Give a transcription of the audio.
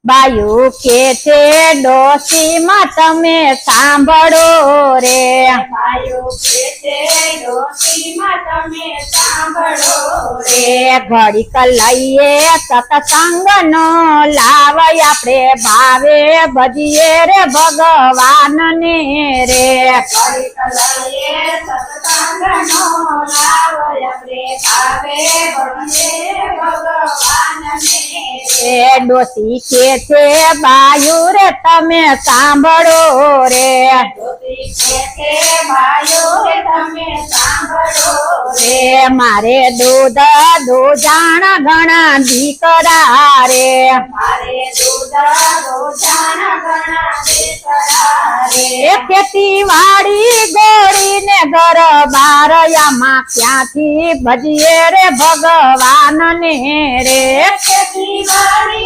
બાયુ કે છે ડોશીમાં તમે સાંભળો રે બાયુ કે છે ડોશીમાં તમે સાંભળો રે ઘડીક લઈએ સત્સંગ નો લાવ આપણે ભાવે ભજીએ રે ભગવાન ને રે ઘડીક લઈએ સત્સંગનો લાવ આપણે ભાવે ભજીએ ભગવાનને એ ડોશી કે છે બાયુ રે તમે સાંભળો રે ડોશી કે છે બાયુ રે તમે સાંભળો રે મારે દૂધ દોજાણ ઘણા દીકરા રે મારે દૂધ રોજાણ ઘણા દીકરા રે એ ખેતી વાડી ગોળી ને ઘર બારયામાં ક્યાંથી ભજીએ રે ભગવાન ને રે ખેતીવાડી